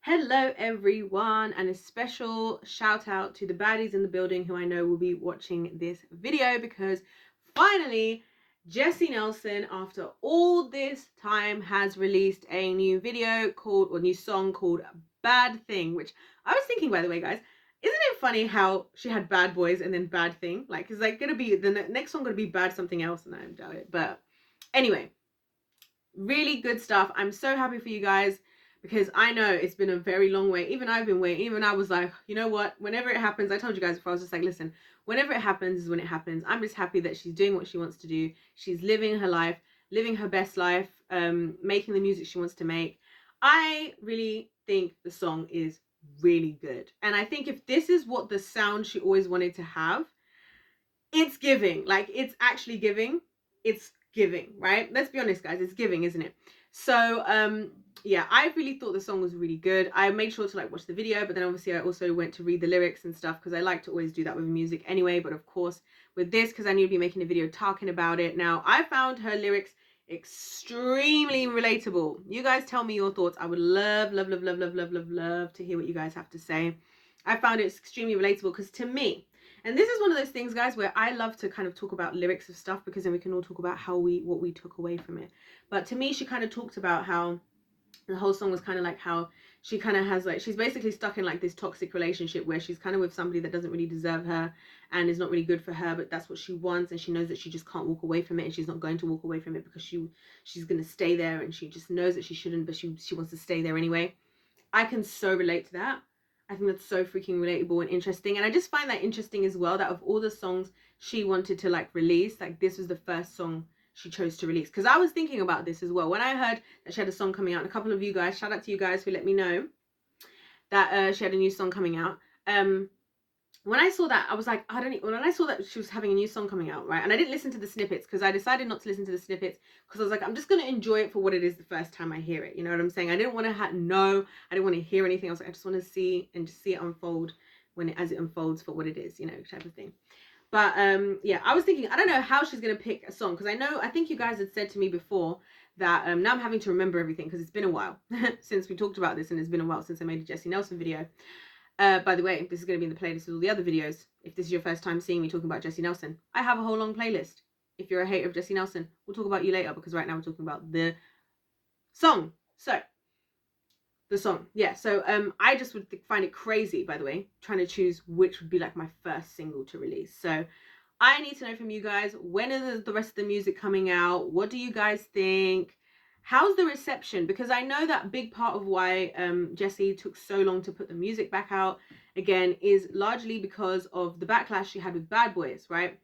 Hello everyone, and a special shout out to the baddies in the building who I know will be watching this video because finally Jesy Nelson, after all this time, has released a new new song called Bad Thing, which I was thinking, by the way, guys, isn't it funny how she had Bad Boys and then Bad Thing? Like, it's like gonna be the next song gonna be Bad Something Else, and I don't doubt it. But anyway, really good stuff. I'm so happy for you guys because I know it's been a very long way. Even I've been waiting. Even I was like, you know what? Whenever it happens, I told you guys before, I was just like, listen, whenever it happens is when it happens. I'm just happy that she's doing what she wants to do. She's living her life, living her best life, making the music she wants to make. I really think the song is really good. And I think if this is what the sound she always wanted to have, it's giving. Like, it's actually giving. It's giving, right? Let's be honest, guys, it's giving, isn't it? So yeah, I really thought the song was really good. I made sure to like watch the video, but then obviously I also went to read the lyrics and stuff because I like to always do that with music anyway. But of course with this, because I knew to be making a video talking about it. Now, I found her lyrics extremely relatable. You guys tell me your thoughts. I would love to hear what you guys have to say. I found it extremely relatable because to me, and this is one of those things, guys, where I love to kind of talk about lyrics of stuff because then we can all talk about what we took away from it. But to me, she kind of talked about how the whole song was kind of like how she kind of has like, she's basically stuck in like this toxic relationship where she's kind of with somebody that doesn't really deserve her and is not really good for her, but that's what she wants, and she knows that she just can't walk away from it, and she's not going to walk away from it because she's going to stay there, and she just knows that she shouldn't, but she wants to stay there anyway. I can so relate to that. I think that's so freaking relatable and interesting. And I just find that interesting as well, that of all the songs she wanted to like release, like this was the first song she chose to release. Because I was thinking about this as well. When I heard that she had a song coming out, and a couple of you guys, shout out to you guys who let me know that she had a new song coming out. When I saw that, I was like, when I saw that she was having a new song coming out, right? And I didn't listen to the snippets because I decided not to listen to the snippets because I was like, I'm just going to enjoy it for what it is the first time I hear it. You know what I'm saying? I didn't want to I didn't want to hear anything. I was like, I just want to see and just see it unfold as it unfolds for what it is, you know, type of thing. But yeah, I was thinking, I don't know how she's going to pick a song because I think you guys had said to me before that now I'm having to remember everything because it's been a while since we talked about this, and it's been a while since I made a Jesy Nelson video. By the way, this is going to be in the playlist with all the other videos. If this is your first time seeing me talking about Jesy Nelson, I have a whole long playlist. If you're a hater of Jesy Nelson, we'll talk about you later because right now we're talking about the song. So, the song. Yeah, so I just would find it crazy, by the way, trying to choose which would be like my first single to release. So, I need to know from you guys, when is the rest of the music coming out? What do you guys think? How's the reception? Because I know that a big part of why Jesy took so long to put the music back out again is largely because of the backlash she had with Bad Boys, right?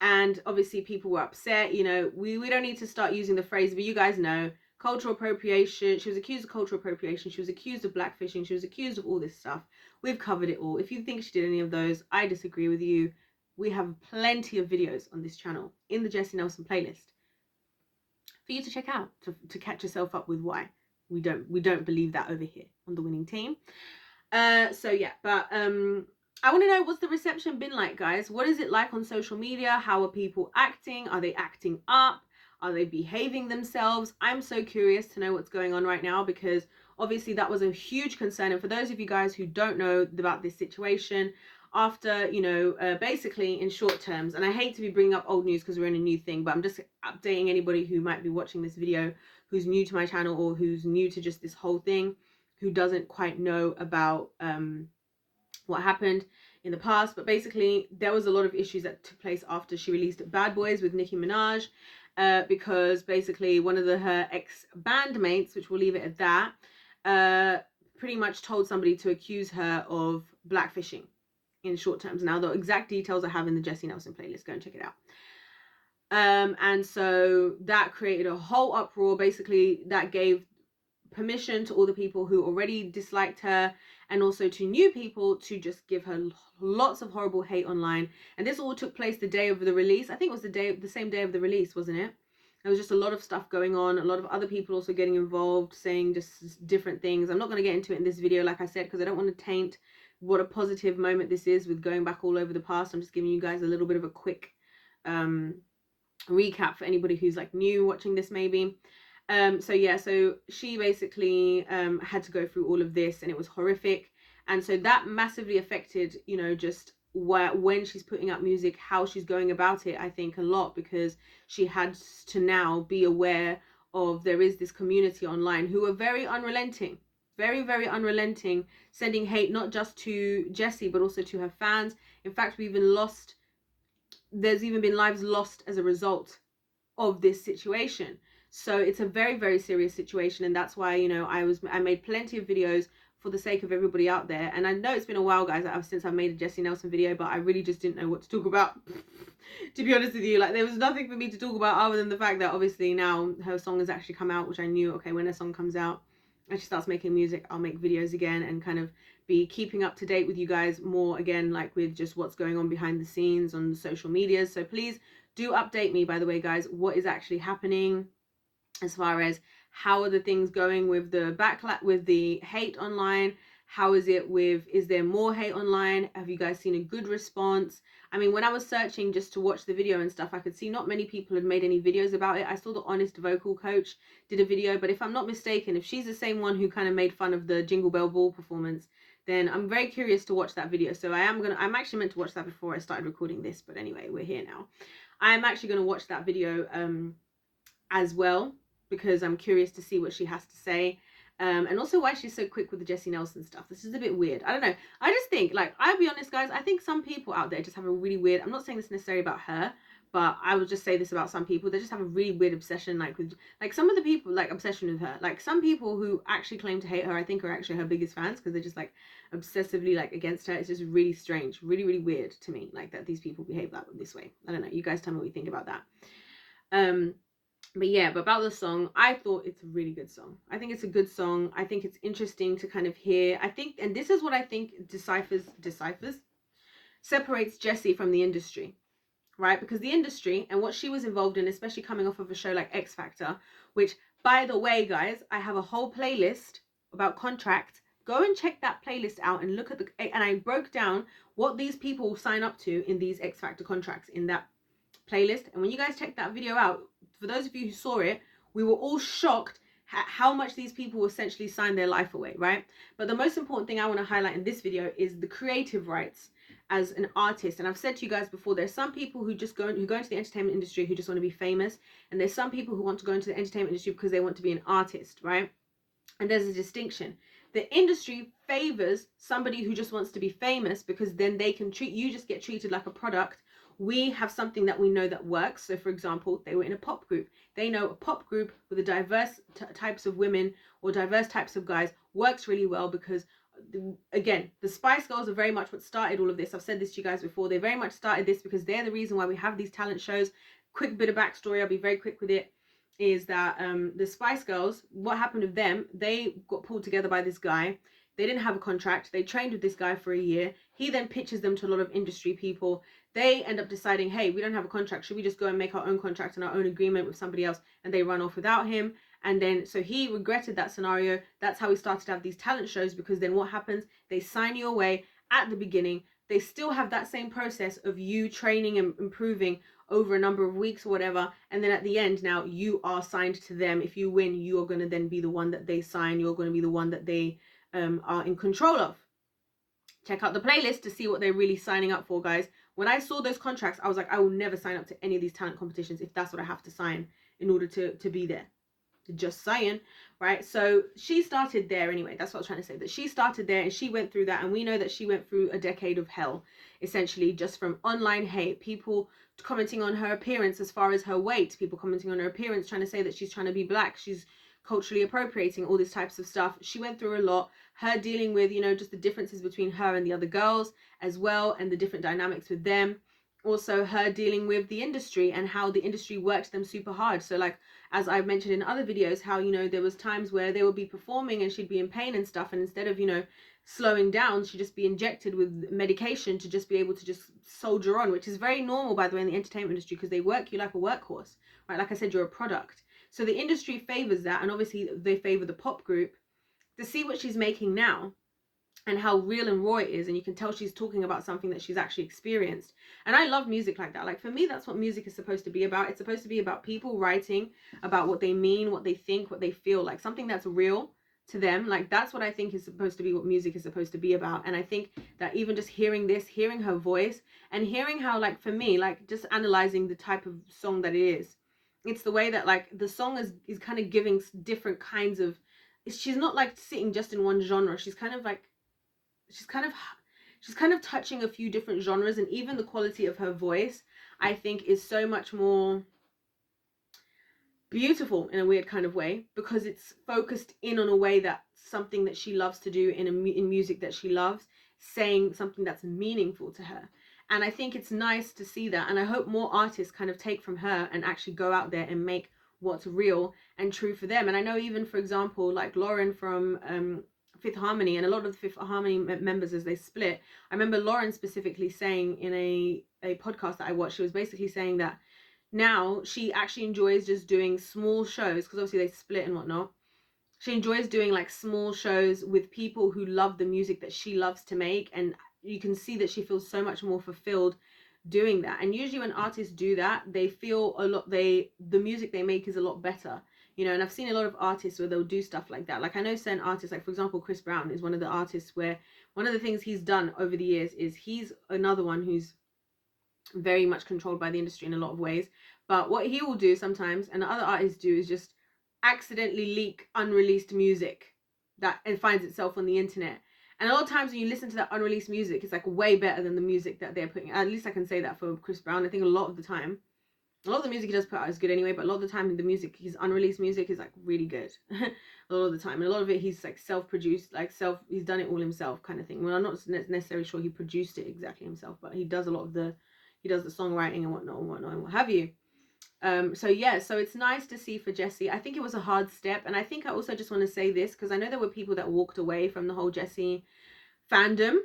And obviously people were upset. You know, we don't need to start using the phrase, but you guys know, cultural appropriation. She was accused of cultural appropriation. She was accused of blackfishing. She was accused of all this stuff. We've covered it all. If you think she did any of those, I disagree with you. We have plenty of videos on this channel in the Jesy Nelson playlist for you to check out to catch yourself up with why we don't believe that over here on the winning team. So yeah, but I want to know, what's the reception been like, guys? What is it like on social media? How are people acting? Are they acting up? Are they behaving themselves? I'm so curious to know what's going on right now because obviously that was a huge concern. And for those of you guys who don't know about this situation, after, you know, basically in short terms, and I hate to be bringing up old news because we're in a new thing, but I'm just updating anybody who might be watching this video who's new to my channel or who's new to just this whole thing, who doesn't quite know about what happened in the past. But basically there was a lot of issues that took place after she released Bad Boys with Nicki Minaj, because basically one of her ex-bandmates, which we'll leave it at that, pretty much told somebody to accuse her of blackfishing in short terms. Now, the exact details I have in the Jesy Nelson playlist. Go and check it out. And so that created a whole uproar. Basically, that gave permission to all the people who already disliked her and also to new people to just give her lots of horrible hate online. And this all took place the day of the release. I think it was the same day of the release, wasn't it? There was just a lot of stuff going on, a lot of other people also getting involved, saying just different things. I'm not going to get into it in this video, like I said, because I don't want to taint what a positive moment this is with going back all over the past. I'm just giving you guys a little bit of a quick recap for anybody who's like new watching this maybe. So yeah, so she basically had to go through all of this, and it was horrific. And so that massively affected, you know, just when she's putting out music, how she's going about it, I think a lot, because she had to now be aware of, there is this community online who are very unrelenting, very, very unrelenting, sending hate not just to Jesy but also to her fans. In fact, there's even been lives lost as a result of this situation. So it's a very, very serious situation, and that's why, you know, I made plenty of videos for the sake of everybody out there. And I know it's been a while, guys, since I've made a Jesy Nelson video, but I really just didn't know what to talk about. To be honest with you, like, there was nothing for me to talk about other than the fact that obviously now her song has actually come out, which I knew, okay, when her song comes out and she starts making music, I'll make videos again and kind of be keeping up to date with you guys more again, like with just what's going on behind the scenes on social medias. So please do update me, by the way, guys, what is actually happening as far as how are the things going with the backlash, with the hate online. How is it with, is there more hate online? Have you guys seen a good response? I mean, when I was searching just to watch the video and stuff, I could see not many people had made any videos about it. I saw the Honest Vocal Coach did a video, but if I'm not mistaken, if she's the same one who kind of made fun of the Jingle Bell Ball performance, then I'm very curious to watch that video. So I'm actually meant to watch that before I started recording this, but anyway, we're here now. I'm actually going to watch that video as well, because I'm curious to see what she has to say. And also why she's so quick with the Jesy Nelson stuff. This is a bit weird. I don't know. I just think, like, I'll be honest, guys, I think some people out there just have a really weird, I'm not saying this necessarily about her, but I would just say this about some people. They just have a really weird obsession, like with, like, some of the people, like, obsession with her. Like, some people who actually claim to hate her, I think are actually her biggest fans, because they're just, like, obsessively, like, against her. It's just really strange, really, really weird to me, like, that these people behave this way. I don't know. You guys tell me what you think about that. But yeah, but about the song, I thought it's a really good song. I think it's a good song. I think it's interesting to kind of hear. I think, and this is what I think separates Jesy from the industry, right? Because the industry and what she was involved in, especially coming off of a show like X Factor, which, by the way, guys, I have a whole playlist about contracts. Go and check that playlist out and look at and I broke down what these people sign up to in these X Factor contracts in that playlist. And when you guys check that video out, for those of you who saw it, we were all shocked at how much these people essentially signed their life away, right? But the most important thing I want to highlight in this video is the creative rights as an artist. And I've said to you guys before, there's some people who go into the entertainment industry who just want to be famous, and there's some people who want to go into the entertainment industry because they want to be an artist, right? And there's a distinction. The industry favors somebody who just wants to be famous, because then they can just get treated like a product. We have something that we know that works. So for example, they were in a pop group. They know a pop group with a diverse types of women or diverse types of guys works really well, because again, the Spice Girls are very much what started all of this. I've said this to you guys before. They very much started this because they're the reason why we have these talent shows. Quick bit of backstory, I'll be very quick with it, is that the Spice Girls, what happened with them, they got pulled together by this guy. They didn't have a contract. They trained with this guy for a year. He then pitches them to a lot of industry people. They end up deciding, hey, we don't have a contract. Should we just go and make our own contract and our own agreement with somebody else? And they run off without him. And then, so he regretted that scenario. That's how he started to have these talent shows, because then what happens? They sign you away at the beginning. They still have that same process of you training and improving over a number of weeks or whatever. And then at the end, now you are signed to them. If you win, you're going to then be the one that they sign. You're going to be the one that they are in control of. Check out the playlist to see what they're really signing up for, guys. When I saw those contracts, I was like, I will never sign up to any of these talent competitions if that's what I have to sign in order to be there. Just saying, right? So she started there anyway. That's what I was trying to say, that she started there and she went through that. And we know that she went through a decade of hell, essentially, just from online hate, people commenting on her appearance as far as her weight, people commenting on her appearance, trying to say that she's trying to be black, she's culturally appropriating, all these types of stuff. She went through a lot. Her dealing with, you know, just the differences between her and the other girls as well, and the different dynamics with them. Also her dealing with the industry and how the industry worked them super hard. So like, as I've mentioned in other videos, how, you know, there was times where they would be performing and she'd be in pain and stuff, and instead of, you know, slowing down, she'd just be injected with medication to just be able to just soldier on, which is very normal, by the way, in the entertainment industry, because they work you like a workhorse, right? Like I said, you're a product. So the industry favors that, and obviously they favor the pop group. To see what she's making now, and how real and raw it is, and you can tell she's talking about something that she's actually experienced. And I love music like that. Like, for me, that's what music is supposed to be about. It's supposed to be about people writing about what they mean, what they think, what they feel, like something that's real to them. Like, that's what I think is supposed to be what music is supposed to be about. And I think that even just hearing this, hearing her voice, and hearing how, like, for me, like, just analyzing the type of song that it is, it's the way that, like, the song is kind of giving different kinds of, she's not like sitting just in one genre. She's kind of like, she's kind of touching a few different genres, and even the quality of her voice, I think, is so much more beautiful in a weird kind of way, because it's focused in on a way that something that she loves to do in music that she loves, saying something that's meaningful to her. And I think it's nice to see that, and I hope more artists kind of take from her and actually go out there and make what's real and true for them. And I know, even for example, like Lauren from Fifth Harmony, and a lot of the Fifth Harmony members, as they split, I remember Lauren specifically saying in a podcast that I watched, she was basically saying that now she actually enjoys just doing small shows, because obviously they split and whatnot. She enjoys doing like small shows with people who love the music that she loves to make, and you can see that she feels so much more fulfilled doing that. And usually when artists do that, they feel a lot, the music they make is a lot better, you know. And I've seen a lot of artists where they'll do stuff like that. Like, I know certain artists, like for example Chris Brown is one of the artists where one of the things he's done over the years is, he's another one who's very much controlled by the industry in a lot of ways. But what he will do sometimes, and other artists do, is just accidentally leak unreleased music that it finds itself on the internet. And a lot of times when you listen to that unreleased music, it's like way better than the music that they're putting. At least I can say that for Chris Brown. I think a lot of the time, a lot of the music he does put out is good anyway, but a lot of the time the music, his unreleased music, is like really good. A lot of the time. And a lot of it he's like self-produced, like he's done it all himself kind of thing. Well, I'm not necessarily sure he produced it exactly himself, but he does a lot of the, he does the songwriting and whatnot and what have you. So yeah, so it's nice to see for Jesy. I think it was a hard step, and I think I also just want to say this, because I know there were people that walked away from the whole Jesy fandom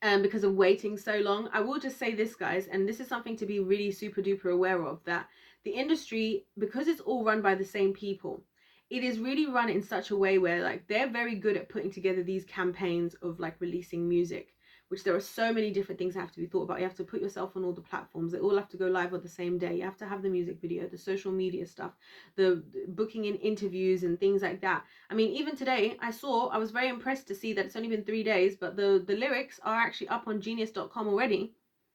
because of waiting so long. I will just say this, guys, and this is something to be really super duper aware of, that the industry, because it's all run by the same people, it is really run in such a way where, like, they're very good at putting together these campaigns of like releasing music, which there are so many different things that have to be thought about. You have to put yourself on all the platforms. They all have to go live on the same day. You have to have the music video, the social media stuff, the booking in interviews and things like that. I mean, even today, I was very impressed to see that it's only been 3 days, but the lyrics are actually up on genius.com already.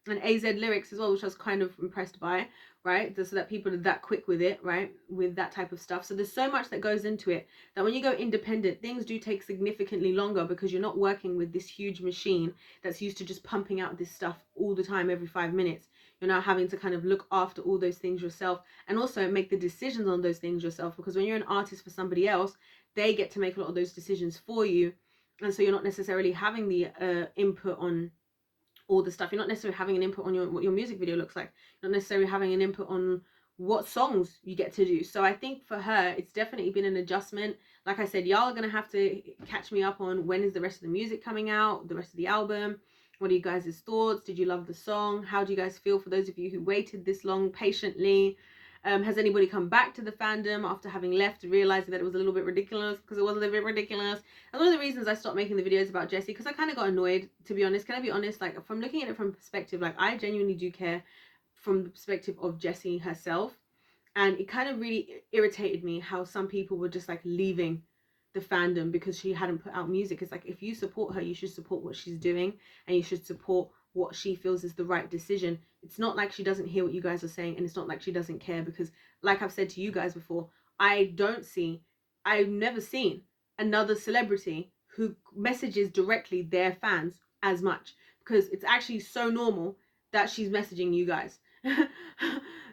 And AZ Lyrics as well, which I was kind of impressed by, right? So that people are that quick with it, right? With that type of stuff. So there's so much that goes into it that when you go independent, things do take significantly longer, because you're not working with this huge machine that's used to just pumping out this stuff all the time, every 5 minutes. You're now having to kind of look after all those things yourself, and also make the decisions on those things yourself, because when you're an artist for somebody else, they get to make a lot of those decisions for you. And so you're not necessarily having the input on all the stuff. You're not necessarily having an input on what your music video looks like. You're not necessarily having an input on what songs you get to do. So I think for her, it's definitely been an adjustment. Like I said, y'all are gonna have to catch me up on when is the rest of the music coming out, the rest of the album. What are you guys' thoughts? Did you love the song? How do you guys feel, for those of you who waited this long patiently? Has anybody come back to the fandom after having left, realizing that it was a little bit ridiculous? Because it was a little bit ridiculous. And one of the reasons I stopped making the videos about Jesy, because I kind of got annoyed, to be honest. Can I be honest? Like, from looking at it from perspective, like, I genuinely do care from the perspective of Jesy herself. And it kind of really irritated me how some people were just like leaving the fandom because she hadn't put out music. It's like, if you support her, you should support what she's doing, and you should support what she feels is the right decision. It's not like she doesn't hear what you guys are saying, and it's not like she doesn't care, because like I've said to you guys before, I've never seen another celebrity who messages directly their fans as much, because it's actually so normal that she's messaging you guys. Do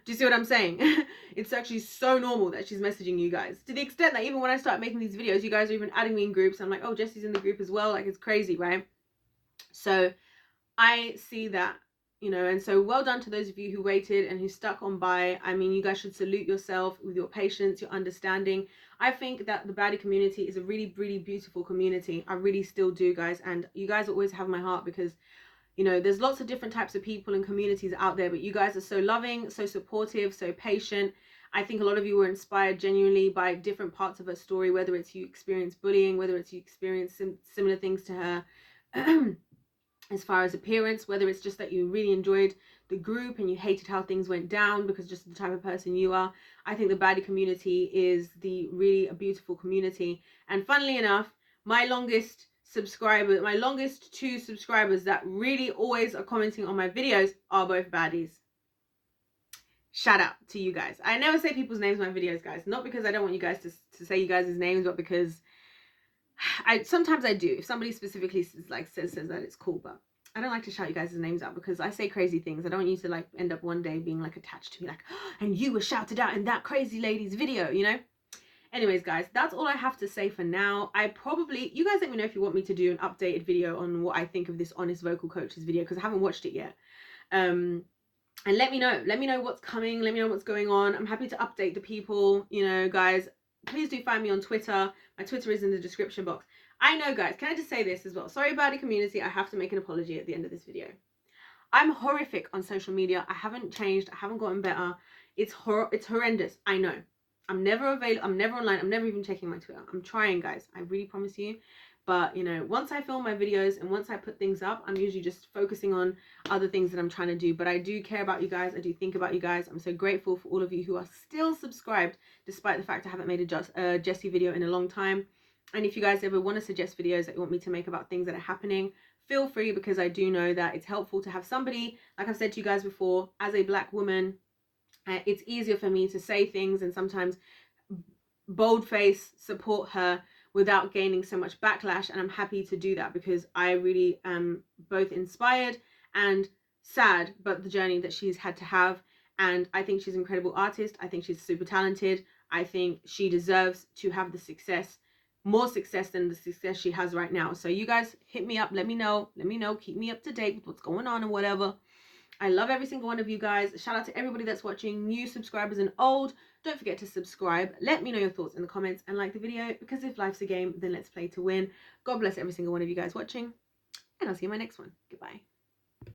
you see what I'm saying? It's actually so normal that she's messaging you guys, to the extent that even when I start making these videos, you guys are even adding me in groups. I'm like, oh, Jesy's in the group as well. Like, it's crazy, right? So I see that, you know. And so well done to those of you who waited and who stuck on by. I mean, you guys should salute yourself with your patience, your understanding. I think that the baddie community is a really, really beautiful community. I really still do, guys. And you guys always have my heart, because, you know, there's lots of different types of people and communities out there, but you guys are so loving, so supportive, so patient. I think a lot of you were inspired genuinely by different parts of her story, whether it's you experienced bullying, whether it's you experienced similar things to her as far as appearance, whether it's just that you really enjoyed the group and you hated how things went down because just the type of person you are. I think the baddie community is really a beautiful community. And funnily enough, my longest two subscribers that really always are commenting on my videos are both baddies. Shout out to you guys. I never say people's names in my videos, guys. Not because I don't want you guys to say you guys' names, but because sometimes I do. If somebody specifically says that, it's cool, but I don't like to shout you guys' names out because I say crazy things. I don't want you to like end up one day being like attached to me, like, oh, and you were shouted out in that crazy lady's video, you know? Anyways, guys, that's all I have to say for now. You guys let me know if you want me to do an updated video on what I think of this Honest Vocal Coaches video, because I haven't watched it yet. And let me know what's coming. Let me know what's going on. I'm happy to update the people, you know, guys. Please do find me on Twitter. My Twitter is in the description box. I know, guys, can I just say this as well? Sorry about the community. I have to make an apology at the end of this video. I'm horrific on social media. I haven't changed. I haven't gotten better. It's horrendous. I know. I'm never available. I'm never online. I'm never even checking my Twitter. I'm trying, guys. I really promise you. But, you know, once I film my videos and once I put things up, I'm usually just focusing on other things that I'm trying to do. But I do care about you guys. I do think about you guys. I'm so grateful for all of you who are still subscribed, despite the fact I haven't made a Jesy video in a long time. And if you guys ever want to suggest videos that you want me to make about things that are happening, feel free, because I do know that it's helpful to have somebody, like I've said to you guys before, as a Black woman, it's easier for me to say things and sometimes boldface support her without gaining so much backlash. And I'm happy to do that because I really am both inspired and sad about the journey that she's had to have. And I think she's an incredible artist. I think she's super talented. I think she deserves to have the success, more success than the success she has right now. So you guys hit me up, let me know, keep me up to date with what's going on and whatever. I love every single one of you guys. Shout out to everybody that's watching, new subscribers and old. Don't forget to subscribe. Let me know your thoughts in the comments and like the video, because if life's a game, then let's play to win. God bless every single one of you guys watching, and I'll see you in my next one. Goodbye.